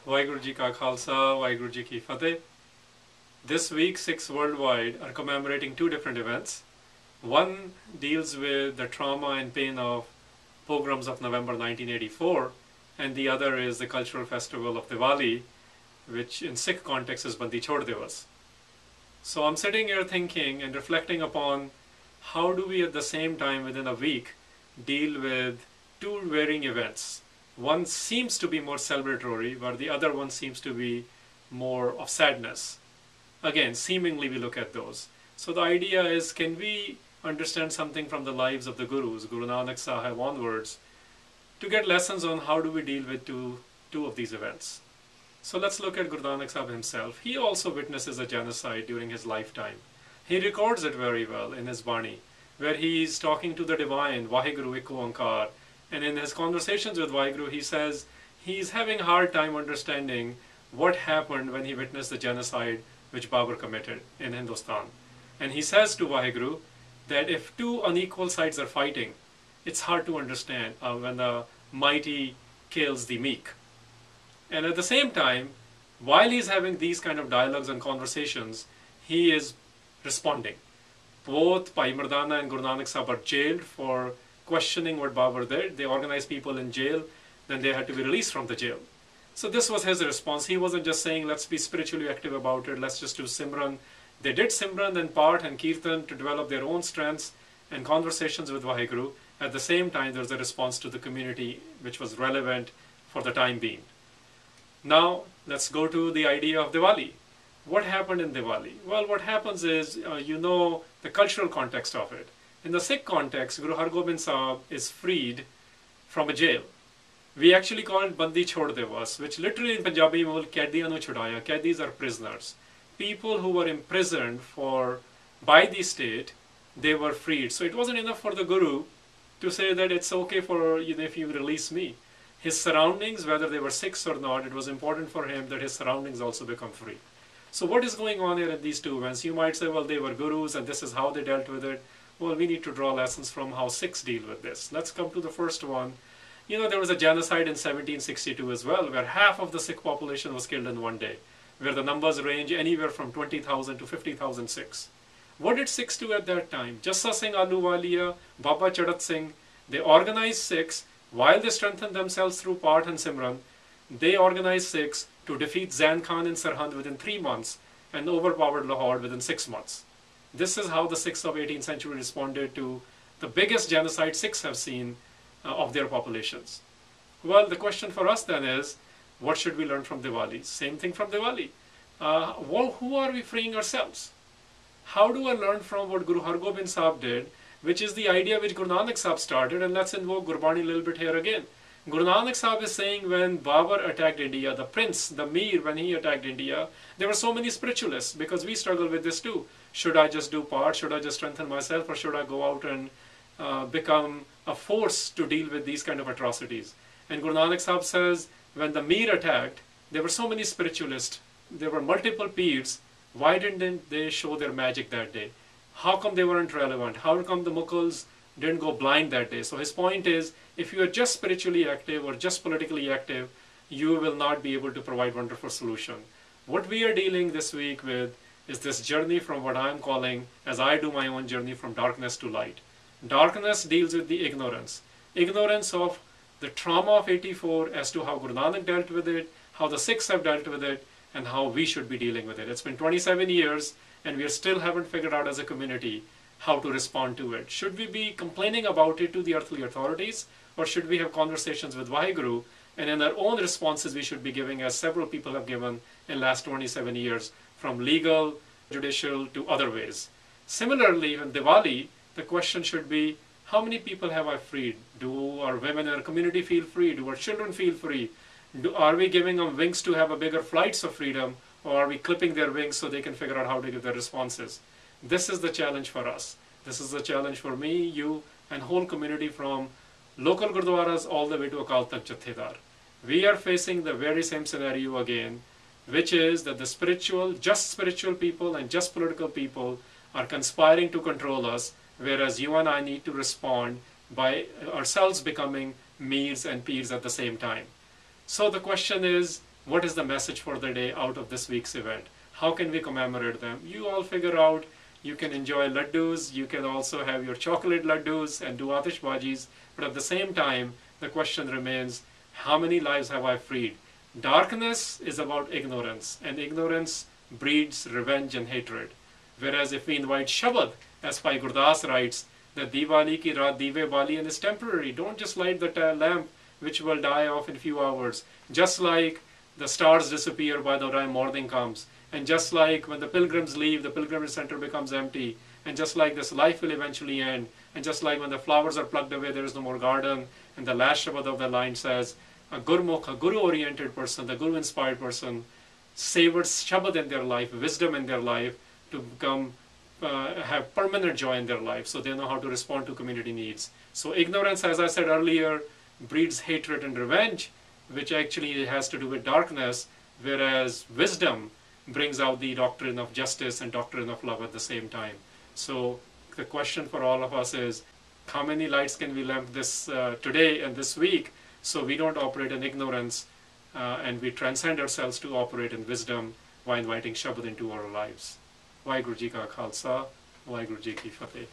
Waheguru Ji Ka Khalsa, Waheguru Ji Ki Fateh. This week, Sikhs worldwide are commemorating two different events. One deals with the trauma and pain of pogroms of November 1984, and the other is the cultural festival of Diwali, which in Sikh context is Bandi Chor Divas. So I'm sitting here thinking and reflecting upon how do we at the same time within a week deal with two varying events. One seems to be more celebratory, but the other one seems to be more of sadness. Again, seemingly we look at those. So the idea is, can we understand something from the lives of the Gurus, Guru Nanak Sahib onwards, to get lessons on how do we deal with two of these events. So let's look at Guru Nanak Sahib himself. He also witnesses a genocide during his lifetime. He records it very well in his Bani, where he is talking to the divine, Waheguru Ek Oankar, and in his conversations with Waheguru, he says he's having a hard time understanding what happened when he witnessed the genocide which Babur committed in Hindustan. And he says to Waheguru that if two unequal sides are fighting, it's hard to understand when the mighty kills the meek. And at the same time, while he's having these kind of dialogues and conversations, he is responding. Both Bhai Mardana and Guru Nanak Sahib are jailed for questioning what Babur did. They organized people in jail, then they had to be released from the jail. So this was his response. He wasn't just saying, let's be spiritually active about it, let's just do Simran. They did Simran and Part and Kirtan to develop their own strengths and conversations with Waheguru. At the same time, there's a response to the community which was relevant for the time being. Now, let's go to the idea of Diwali. What happened in Diwali? Well, what happens is, you know the cultural context of it. In the Sikh context, Guru Har Gobind Sahib is freed from a jail. We actually call it Bandi Chor Divas, which literally in Punjabi means Kaidiyan nu chudaya. Kaidis are prisoners. People who were imprisoned by the state, they were freed. So it wasn't enough for the Guru to say that it's okay for if you release me. His surroundings, whether they were Sikhs or not, it was important for him that his surroundings also become free. So what is going on here in these two events? You might say, well, they were Gurus and this is how they dealt with it. Well, we need to draw lessons from how Sikhs deal with this. Let's come to the first one. There was a genocide in 1762 as well, where half of the Sikh population was killed in one day, where the numbers range anywhere from 20,000 to 50,000 Sikhs. What did Sikhs do at that time? Jassa Singh Ahluwalia, Baba Chadat Singh, they organized Sikhs, while they strengthened themselves through Part and Simran, they organized Sikhs to defeat Zain Khan in Sirhind within 3 months and overpowered Lahore within 6 months. This is how the Sikhs of 18th century responded to the biggest genocide Sikhs have seen of their populations. Well, the question for us then is, what should we learn from Diwali? Same thing from Diwali. Who are we freeing ourselves? How do I learn from what Guru Har Gobind Sahib did, which is the idea which Guru Nanak Sahib started, and let's invoke Gurbani a little bit here again. Guru Nanak Sahib is saying when Babur attacked India, the prince, the Mir, when he attacked India, there were so many spiritualists, because we struggle with this too. Should I just do Part? Should I just strengthen myself? Or should I go out and become a force to deal with these kind of atrocities? And Guru Nanak Sahib says, when the Mir attacked, there were so many spiritualists, there were multiple peers. Why didn't they show their magic that day? How come they weren't relevant? How come the Mughals didn't go blind that day? So his point is, if you are just spiritually active or just politically active, you will not be able to provide wonderful solution. What we are dealing this week with is this journey from what I am calling, as I do my own journey, from darkness to light. Darkness deals with the ignorance. Ignorance of the trauma of 84 as to how Guru Nanak dealt with it, how the Sikhs have dealt with it, and how we should be dealing with it. It's been 27 years and we still haven't figured out as a community how to respond to it. Should we be complaining about it to the earthly authorities, or should we have conversations with Waheguru, and in our own responses we should be giving, as several people have given in last 27 years, from legal, judicial to other ways. Similarly, in Diwali, the question should be, how many people have I freed? Do our women in our community feel free? Do our children feel free? Are we giving them wings to have a bigger flights of freedom, or are we clipping their wings so they can figure out how to give their responses? This is the challenge for us. This is the challenge for me, you, and whole community, from local Gurdwaras all the way to Akal Tak Jathedar. We are facing the very same scenario again, which is that the just spiritual people and just political people are conspiring to control us, whereas you and I need to respond by ourselves becoming Meers and Peers at the same time. So the question is, what is the message for the day out of this week's event? How can we commemorate them? You all figure out. You can enjoy laddus, you can also have your chocolate laddus and do atishbajis, but at the same time, the question remains, how many lives have I freed? Darkness is about ignorance, and ignorance breeds revenge and hatred. Whereas if we invite Shabad, as Bhai Gurdas writes, that Diwali ki raat dive bali, and is temporary. Don't just light the lamp which will die off in few hours. Just like the stars disappear by the time morning comes. And just like when the pilgrims leave, the pilgrimage center becomes empty. And just like this life will eventually end. And just like when the flowers are plucked away, there is no more garden. And the last Shabad of the line says, a Gurmukh, a Guru-oriented person, the Guru-inspired person, savors Shabad in their life, wisdom in their life, to become, have permanent joy in their life. So they know how to respond to community needs. So ignorance, as I said earlier, breeds hatred and revenge, which actually has to do with darkness, whereas wisdom brings out the doctrine of justice and doctrine of love at the same time. So the question for all of us is, how many lights can we lamp this today and this week, so we don't operate in ignorance and we transcend ourselves to operate in wisdom while inviting Shabad into our lives. Waheguru Ji Ka Khalsa, Waheguru Ji Ki Fateh.